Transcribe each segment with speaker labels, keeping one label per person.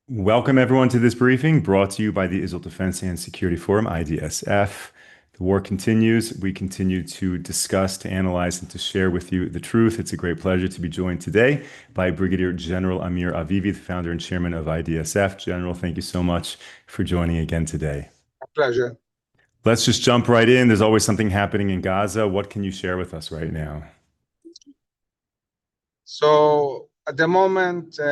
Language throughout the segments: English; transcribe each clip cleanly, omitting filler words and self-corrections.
Speaker 1: Welcome, everyone, to this briefing brought to you by the Israel Defense and Security Forum, IDSF. The war continues. We continue to discuss, to analyze, and to share with you the truth. It's a great pleasure to be joined today by Brigadier General Amir Avivi, the founder and chairman of IDSF. General, thank you so much for joining again today.
Speaker 2: A pleasure.
Speaker 1: Let's just jump right in. There's always something happening in Gaza. What can you share with us right now?
Speaker 2: So at the moment, we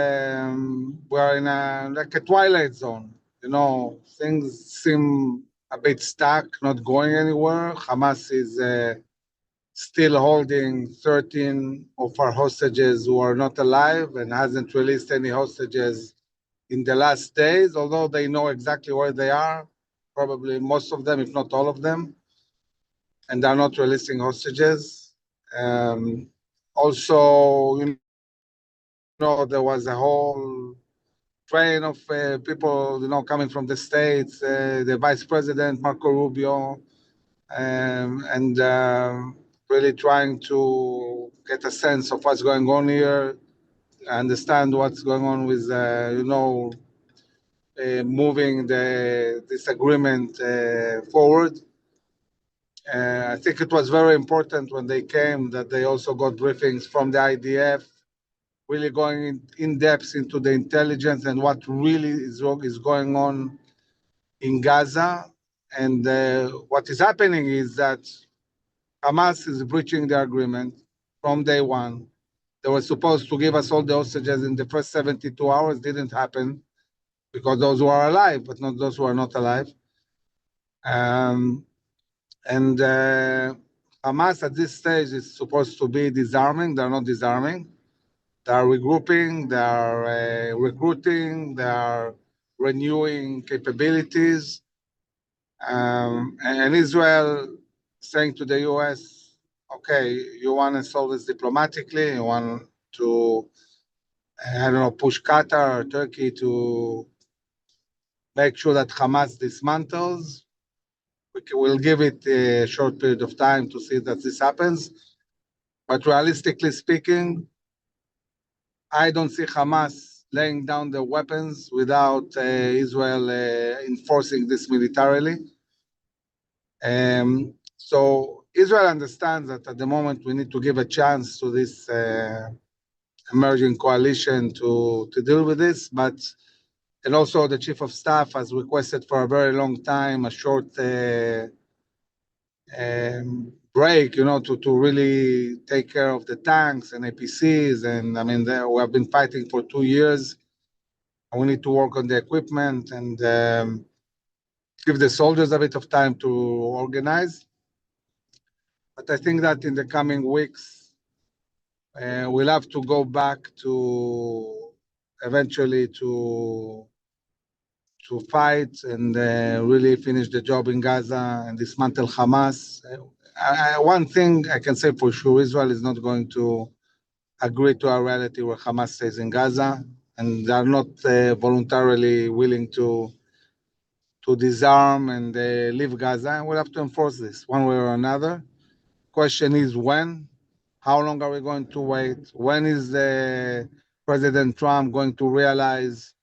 Speaker 2: are in a twilight zone. Things seem a bit stuck, not going anywhere. Hamas is still holding 13 of our hostages who are not alive and hasn't released any hostages in the last days, although they know exactly where they are, probably most of them, if not all of them, and they're not releasing hostages. Also, there was a whole train of people, coming from the States, the Vice President, Marco Rubio, and really trying to get a sense of what's going on here, understand what's going on with, moving this agreement forward. I think it was very important when they came that they also got briefings from the IDF, really going in depth into the intelligence and what really is going on in Gaza. And what is happening is that Hamas is breaching the agreement from day one. They were supposed to give us all the hostages in the first 72 hours. Didn't happen because those who are alive, but not those who are not alive. And Hamas at this stage is supposed to be disarming. They're not disarming. They are regrouping, they are recruiting, they are renewing capabilities. And Israel saying to the US, okay, you want to solve this diplomatically, you want to, push Qatar or Turkey to make sure that Hamas dismantles. We'll give it a short period of time to see that this happens. But realistically speaking, I don't see Hamas laying down their weapons without Israel enforcing this militarily. So Israel understands that at the moment we need to give a chance to this emerging coalition to deal with this, and also the chief of staff has requested for a very long time a short break, to really take care of the tanks and APCs. And I mean, we have been fighting for 2 years. And we need to work on the equipment and give the soldiers a bit of time to organize. But I think that in the coming weeks, we'll have to go back to eventually to fight and really finish the job in Gaza and dismantle Hamas. One thing I can say for sure, Israel is not going to agree to a reality where Hamas stays in Gaza, and they are not voluntarily willing to disarm and leave Gaza. And we'll have to enforce this one way or another. Question is when? How long are we going to wait? When is President Trump going to realize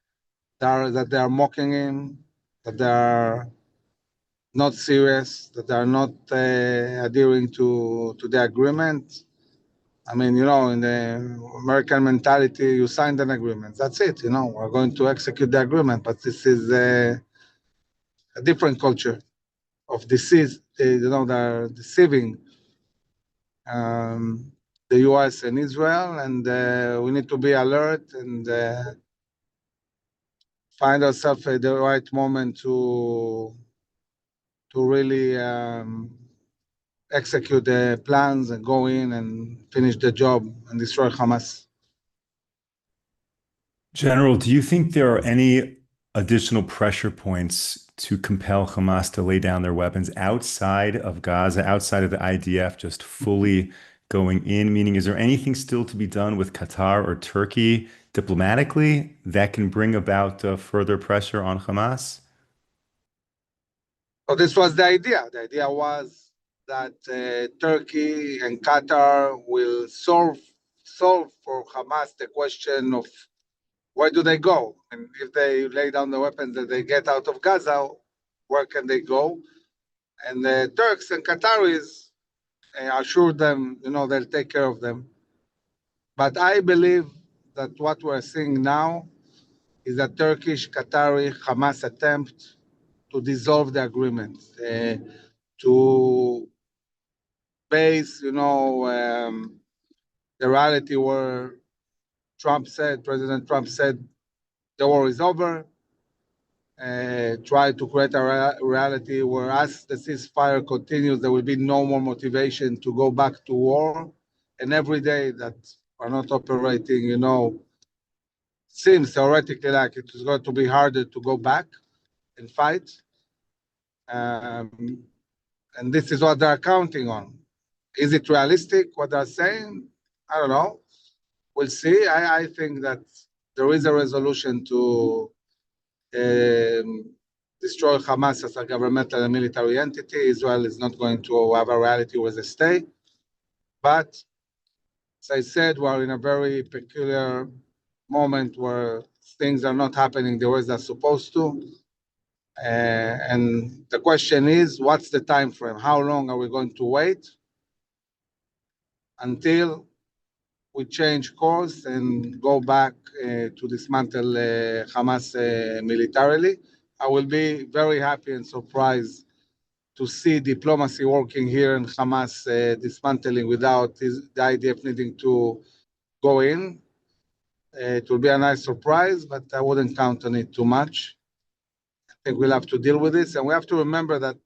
Speaker 2: that they are mocking him, that they are not serious, that they are not adhering to the agreement? I mean, in the American mentality, you signed an agreement. That's it. We're going to execute the agreement. But this is a different culture of disease. They're deceiving the US and Israel, and we need to be alert and find ourselves at the right moment to really execute the plans and go in and finish the job and destroy Hamas.
Speaker 1: General, do you think there are any additional pressure points to compel Hamas to lay down their weapons outside of Gaza, outside of the IDF, just fully going in? Meaning, is there anything still to be done with Qatar or Turkey diplomatically that can bring about further pressure on Hamas?
Speaker 2: So this was the idea. The idea was that Turkey and Qatar will solve for Hamas the question of where do they go? And if they lay down the weapons that they get out of Gaza, where can they go? And the Turks and Qataris assure them, they'll take care of them. But I believe that what we're seeing now is a Turkish, Qatari, Hamas attempt to dissolve the agreement, to base, the reality where President Trump said, the war is over, try to create a reality where as the ceasefire continues, there will be no more motivation to go back to war. And every day that we're not operating, seems theoretically like it is going to be harder to go back and fight. And this is what they're counting on. Is it realistic what they're saying? I don't know. We'll see. I think that there is a resolution to destroy Hamas as a governmental and military entity. Israel is not going to have a reality where they stay. But as I said, we're in a very peculiar moment where things are not happening the way they're supposed to. And the question is, what's the time frame? How long are we going to wait until we change course and go back to dismantle Hamas militarily? I will be very happy and surprised to see diplomacy working here and Hamas dismantling without the IDF needing to go in. It will be a nice surprise, but I wouldn't count on it too much. I think we'll have to deal with this. And we have to remember that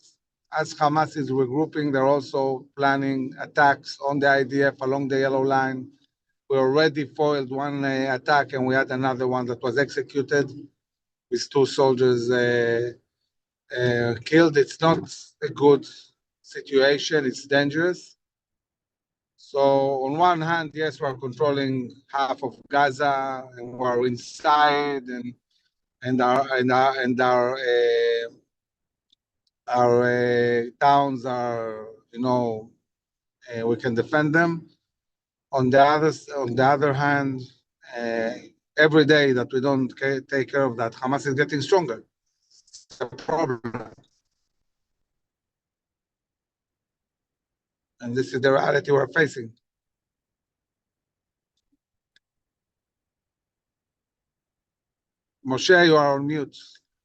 Speaker 2: as Hamas is regrouping, they're also planning attacks on the IDF along the yellow line. We already foiled one attack, and we had another one that was executed with 2 soldiers killed. It's not a good situation. It's dangerous. So on one hand, yes, we're controlling half of Gaza, and we're inside, and our towns are, we can defend them. On the other hand, every day that we don't take care of that, Hamas is getting stronger. It's a problem. And this is the reality we're facing. Moshe, you are on mute.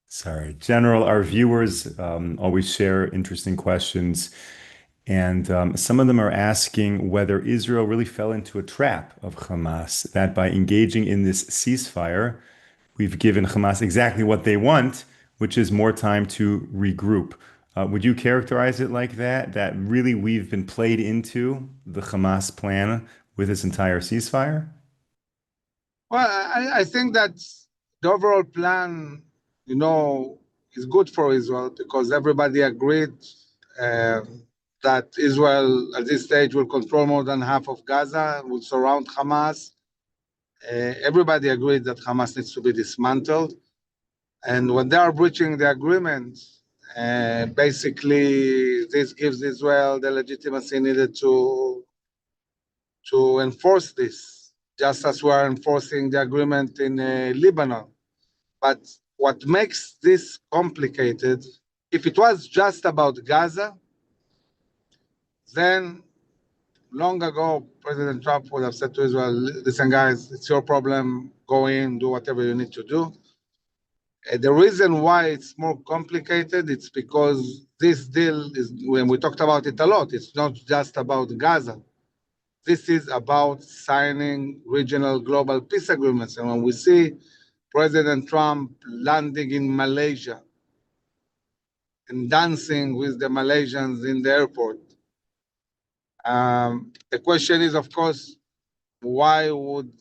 Speaker 1: Sorry, General, our viewers always share interesting questions. And some of them are asking whether Israel really fell into a trap of Hamas, that by engaging in this ceasefire, we've given Hamas exactly what they want, which is more time to regroup. Would you characterize it like that, that really we've been played into the Hamas plan with this entire ceasefire?
Speaker 2: Well, I think that the overall plan, is good for Israel because everybody agreed that Israel at this stage will control more than half of Gaza, will surround Hamas. Everybody agreed that Hamas needs to be dismantled. And when they are breaching the agreement, basically this gives Israel the legitimacy needed to enforce this, just as we are enforcing the agreement in Lebanon. But what makes this complicated, if it was just about Gaza, then long ago, President Trump would have said to Israel, listen, guys, it's your problem. Go in, do whatever you need to do. The reason why it's more complicated, it's because this deal is, when we talked about it a lot, it's not just about Gaza. This is about signing regional global peace agreements. And when we see President Trump landing in Malaysia and dancing with the Malaysians in the airport, the question is, of course, why would,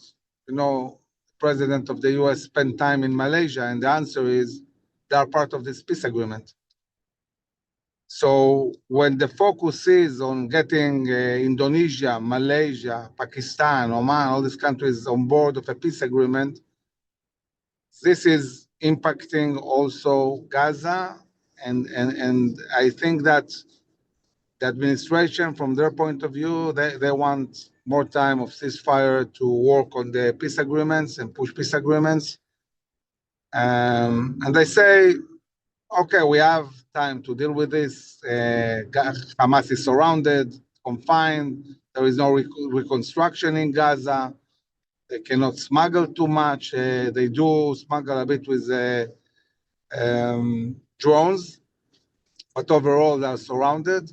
Speaker 2: President of the US spend time in Malaysia? And the answer is they are part of this peace agreement. So when the focus is on getting Indonesia, Malaysia, Pakistan, Oman, all these countries on board of a peace agreement, this is impacting also Gaza. And I think that the administration, from their point of view, they want more time of ceasefire to work on the peace agreements and push peace agreements. And they say, okay, we have time to deal with this. Hamas is surrounded, confined. There is no reconstruction in Gaza. They cannot smuggle too much. They do smuggle a bit with drones, but overall they're surrounded.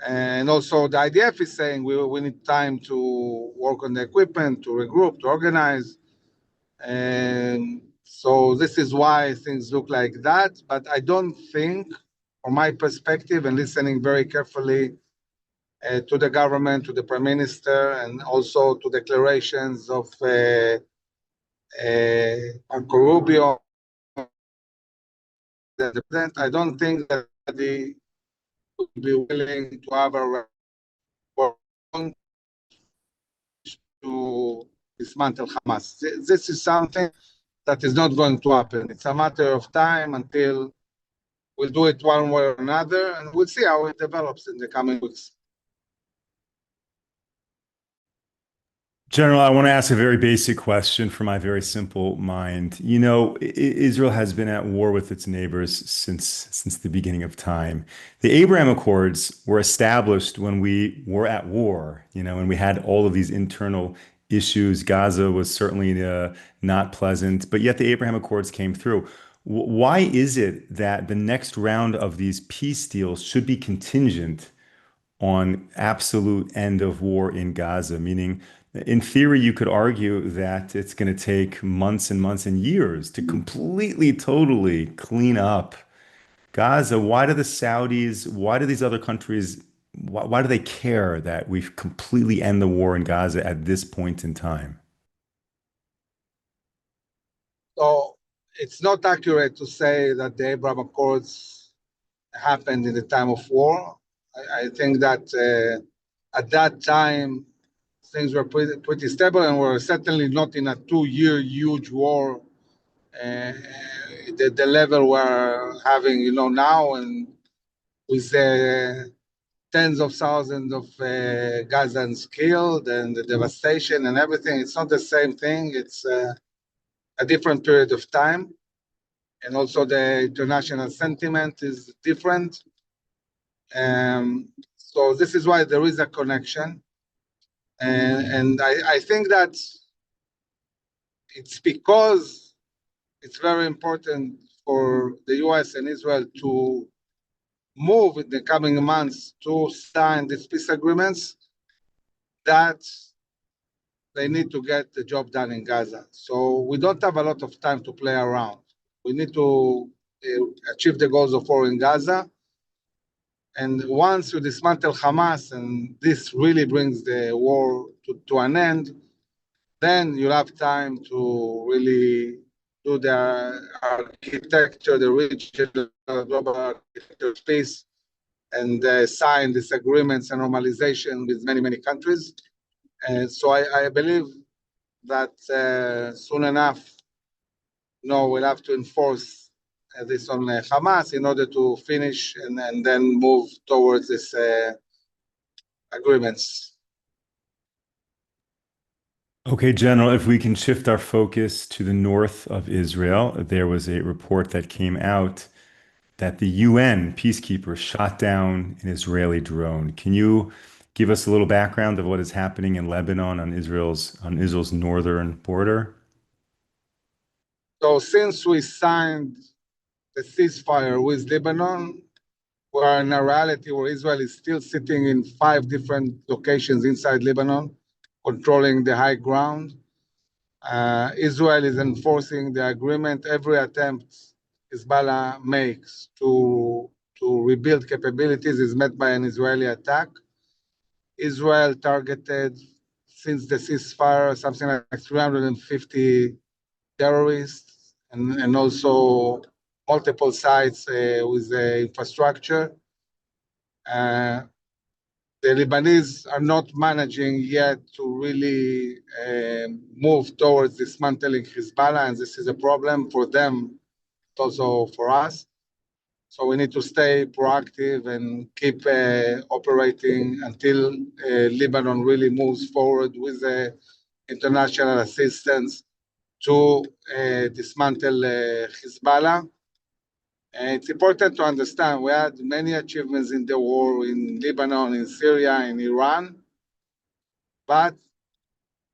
Speaker 2: And also the IDF is saying we need time to work on the equipment, to regroup, to organize. And so this is why things look like that. But I don't think, from my perspective and listening very carefully to the government, to the prime minister, and also to declarations of Marco Rubio, the president, I don't think that they would be willing to have a to dismantle Hamas. This is something that is not going to happen. It's a matter of time until we'll do it one way or another, and we'll see how it develops in the coming weeks.
Speaker 1: General, I want to ask a very basic question for my very simple mind. You know, Israel has been at war with its neighbors since the beginning of time. The Abraham Accords were established when we were at war, you know, and we had all of these internal issues. Gaza was certainly not pleasant, but yet the Abraham Accords came through. Why is it that the next round of these peace deals should be contingent on absolute end of war in Gaza? Meaning, in theory, you could argue that it's going to take months and months and years to completely, totally clean up Gaza. Why do the Saudis, why do these other countries, why do they care that we completely end the war in Gaza at this point in time?
Speaker 2: So it's not accurate to say that the Abraham Accords happened in the time of war. I think that at that time, things were pretty stable, and we're certainly not in a 2-year huge war, the level we're having, you know, now, and with tens of thousands of Gazans killed and the devastation and everything. It's not the same thing. It's a different period of time, and also the international sentiment is different. So this is why there is a connection. And I think that it's because it's very important for the US and Israel to move in the coming months to sign these peace agreements that they need to get the job done in Gaza. So we don't have a lot of time to play around. We need to achieve the goals of war in Gaza. And once you dismantle Hamas, and this really brings the war to an end, then you'll have time to really do the architecture, the regional global architecture of peace, and sign these agreements and normalization with many, many countries. And so I believe that soon enough, we'll have to enforce this on Hamas in order to finish and then move towards these agreements.
Speaker 1: Okay, General, if we can shift our focus to the north of Israel, there was a report that came out that the UN peacekeepers shot down an Israeli drone. Can you give us a little background of what is happening in Lebanon on Israel's northern border?
Speaker 2: So since we signed the ceasefire with Lebanon, we're in a reality where Israel is still sitting in 5 different locations inside Lebanon, controlling the high ground. Israel is enforcing the agreement. Every attempt Hezbollah makes to rebuild capabilities is met by an Israeli attack. Israel targeted, since the ceasefire, something like 350 terrorists, and also multiple sites with infrastructure. The Lebanese are not managing yet to really move towards dismantling Hezbollah, and this is a problem for them, but also for us. So we need to stay proactive and keep operating until Lebanon really moves forward with international assistance to dismantle Hezbollah. It's important to understand we had many achievements in the war in Lebanon, in Syria, in Iran, but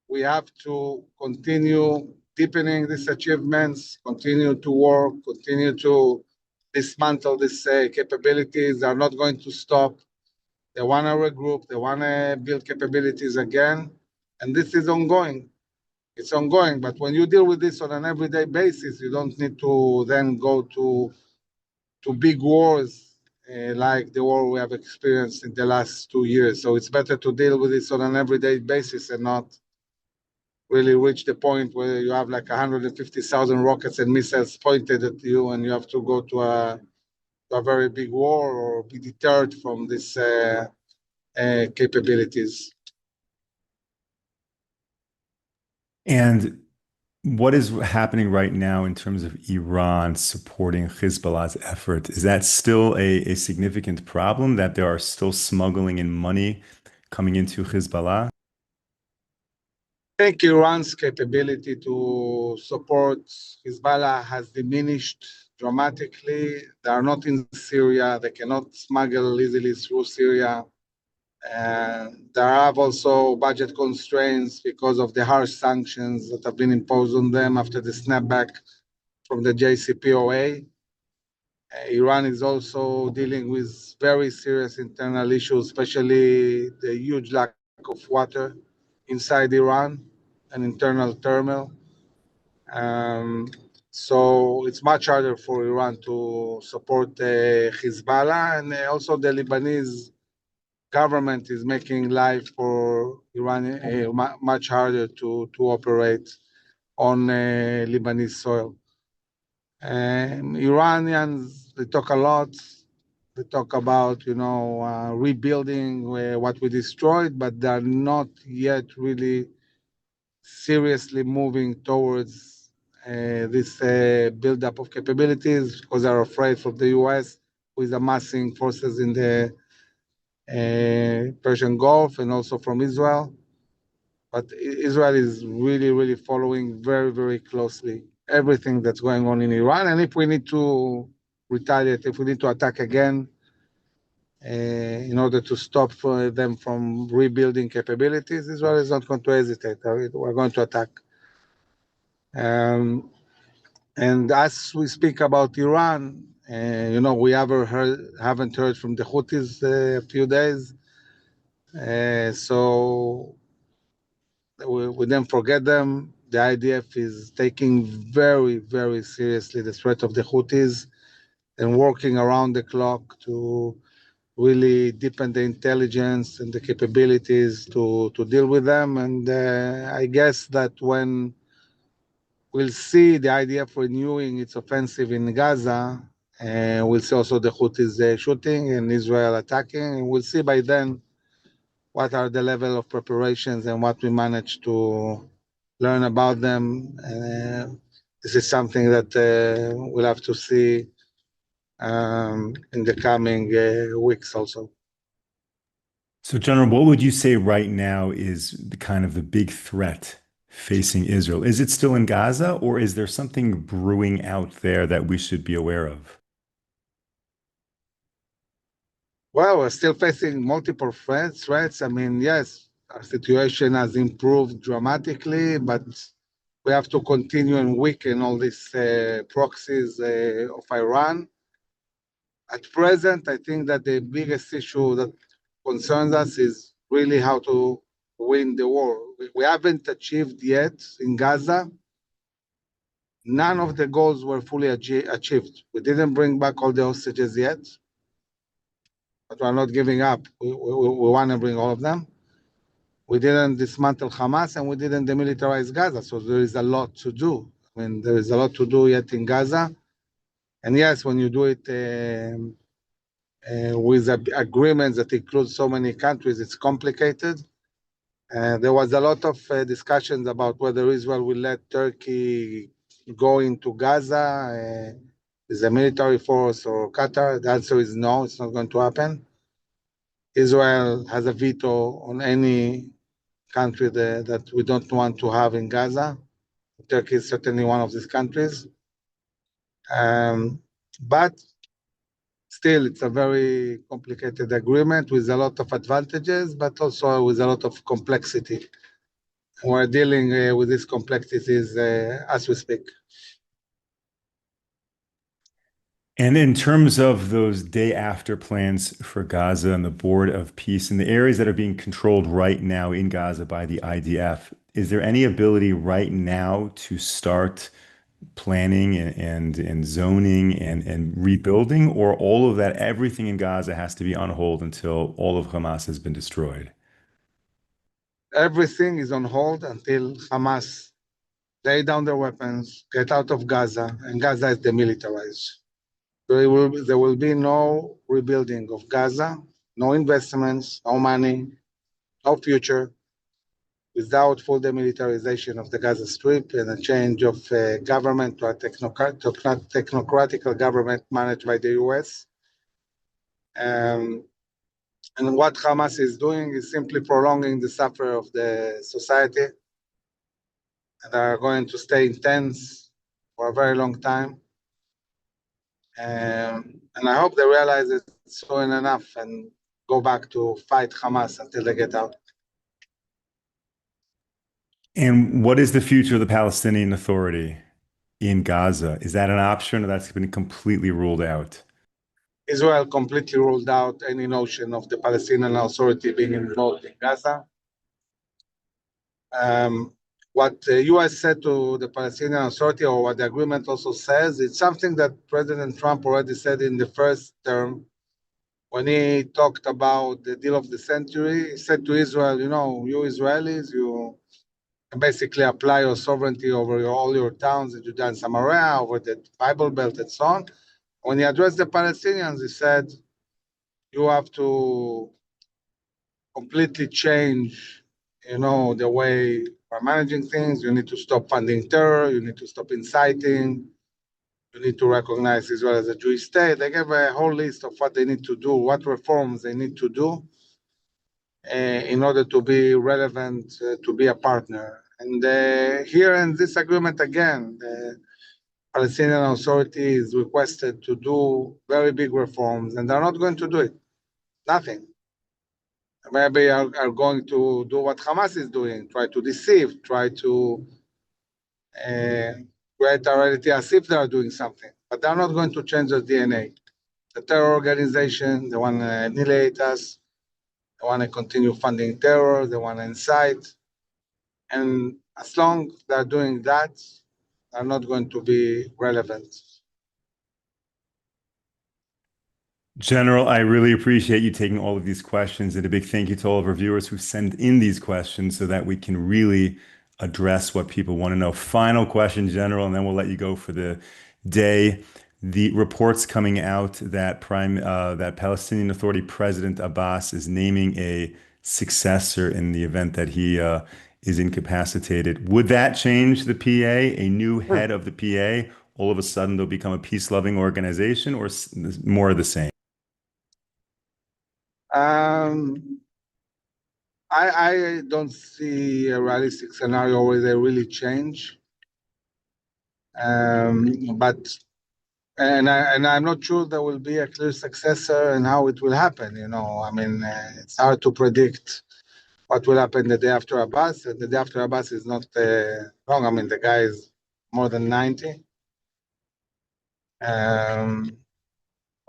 Speaker 2: we have to continue deepening these achievements, continue to work, continue to dismantle these capabilities. They're not going to stop. They want to regroup. They want to build capabilities again. And this is ongoing. It's ongoing. But when you deal with this on an everyday basis, you don't need to then go to big wars like the war we have experienced in the last 2 years. So it's better to deal with this on an everyday basis and not really reach the point where you have like 150,000 rockets and missiles pointed at you and you have to go to a very big war or be deterred from these capabilities.
Speaker 1: And what is happening right now in terms of Iran supporting Hezbollah's effort? Is that still a significant problem that there are still smuggling in money coming into Hezbollah?
Speaker 2: I think Iran's capability to support Hezbollah has diminished dramatically. They are not in Syria. They cannot smuggle easily through Syria. There are also budget constraints because of the harsh sanctions that have been imposed on them after the snapback from the JCPOA. Iran is also dealing with very serious internal issues, especially the huge lack of water inside Iran and internal turmoil. So it's much harder for Iran to support Hezbollah, and also the Lebanese government is making life for Iran much harder to operate on Lebanese soil. Iranians, they talk a lot. They talk about, rebuilding what we destroyed, but they're not yet really seriously moving towards this buildup of capabilities because they're afraid from the U.S., who is amassing forces in the Persian Gulf and also from Israel. But Israel is really, really following very, very closely everything that's going on in Iran. And if we need to retaliate, if we need to attack again, in order to stop them from rebuilding capabilities, Israel is not going to hesitate. We're going to attack. And as we speak about Iran, we haven't heard from the Houthis a few days. So we didn't forget them. The IDF is taking very, very seriously the threat of the Houthis and working around the clock to really deepen the intelligence and the capabilities to deal with them. And I guess that when we'll see the IDF renewing its offensive in Gaza, we'll see also the Houthis shooting and Israel attacking, and we'll see by then what are the level of preparations and what we manage to learn about them. This is something that we'll have to see in the coming weeks also.
Speaker 1: So, General, what would you say right now is the big threat facing Israel? Is it still in Gaza, or is there something brewing out there that we should be aware of?
Speaker 2: Well, we're still facing multiple threats. I mean, yes, our situation has improved dramatically, but we have to continue and weaken all these proxies of Iran. At present, I think that the biggest issue that concerns us is really how to win the war. We haven't achieved yet in Gaza. None of the goals were fully achieved. We didn't bring back all the hostages yet, but we're not giving up. We want to bring all of them. We didn't dismantle Hamas, and we didn't demilitarize Gaza. So there is a lot to do. I mean, there is a lot to do yet in Gaza. And yes, when you do it with agreements that include so many countries, it's complicated. There was a lot of discussions about whether Israel will let Turkey go into Gaza. with a military force or Qatar? The answer is no, it's not going to happen. Israel has a veto on any country that we don't want to have in Gaza. Turkey is certainly one of these countries. But still, it's a very complicated agreement with a lot of advantages, but also with a lot of complexity. We're dealing with these complexities as we speak.
Speaker 1: And in terms of those day after plans for Gaza and the Board of Peace and the areas that are being controlled right now in Gaza by the IDF, is there any ability right now to start planning and zoning and rebuilding, or all of that, everything in Gaza has to be on hold until all of Hamas has been destroyed?
Speaker 2: Everything is on hold until Hamas lay down their weapons, get out of Gaza, and Gaza is demilitarized. There will be no rebuilding of Gaza, no investments, no money, no future without full demilitarization of the Gaza Strip and a change of government to a technocratic government managed by the US. And what Hamas is doing is simply prolonging the suffering of the society. And they are going to stay intense for a very long time. And I hope they realize it's soon enough and go back to fight Hamas until they get out.
Speaker 1: And what is the future of the Palestinian Authority in Gaza? Is that an option, or that's been completely ruled out?
Speaker 2: Israel completely ruled out any notion of the Palestinian Authority being involved in Gaza. What the US said to the Palestinian Authority, or what the agreement also says, it's something that President Trump already said in the first term when he talked about the deal of the century. He said to Israel, you know, you Israelis, you basically apply your sovereignty over all your towns in Judea and Samaria, over the Bible Belt and so on. When he addressed the Palestinians, he said, you have to completely change, the way we're managing things. You need to stop funding terror. You need to stop inciting. You need to recognize Israel as a Jewish state. They gave a whole list of what they need to do, what reforms they need to do in order to be relevant, to be a partner. And here in this agreement, again, the Palestinian Authority is requested to do very big reforms, and they're not going to do it. Nothing. Maybe are going to do what Hamas is doing, try to deceive, try to create a reality as if they are doing something. But they're not going to change the DNA. The terror organization, they want to annihilate us, they want to continue funding terror, they want to incite. And as long as they're doing that, they're not going to be relevant.
Speaker 1: General, I really appreciate you taking all of these questions, and a big thank you to all of our viewers who send in these questions so that we can really address what people want to know. Final question, General, and then we'll let you go for the day. The reports coming out that that Palestinian Authority President Abbas is naming a successor in the event that he is incapacitated. Would that change the PA? A new head of the PA? All of a sudden, they'll become a peace-loving organization, or more of the same?
Speaker 2: I don't see a realistic scenario where they really change. But I'm not sure there will be a clear successor and how it will happen. It's hard to predict what will happen the day after Abbas. And the day after Abbas is not long. The guy is more than 90.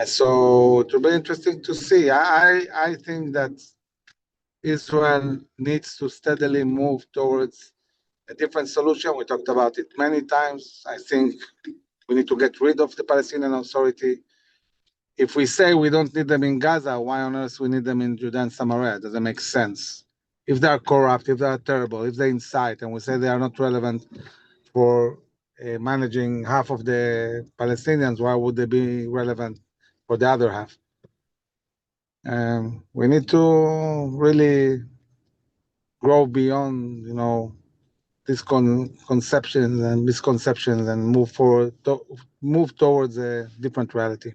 Speaker 2: So it will be interesting to see. I think that Israel needs to steadily move towards a different solution. We talked about it many times. I think we need to get rid of the Palestinian Authority. If we say we don't need them in Gaza, why on earth we need them in Judea and Samaria? It doesn't make sense. If they are corrupt, if they are terrible, if they incite, and we say they are not relevant for managing half of the Palestinians, why would they be relevant for the other half? We need to really grow beyond, these conceptions and misconceptions and move towards a different reality.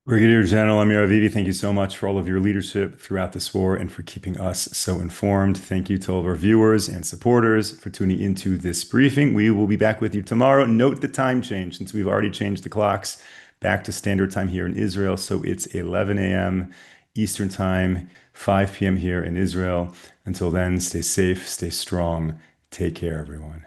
Speaker 1: Brigadier General Amir Avivi, thank you so much for all of your leadership throughout this war and for keeping us so informed. Thank you to all of our viewers and supporters for tuning into this briefing. We will be back with you tomorrow. Note the time change since we've already changed the clocks back to standard time here in Israel. So it's 11 a.m. Eastern time, 5 p.m. here in Israel. Until then, stay safe, stay strong. Take care, everyone.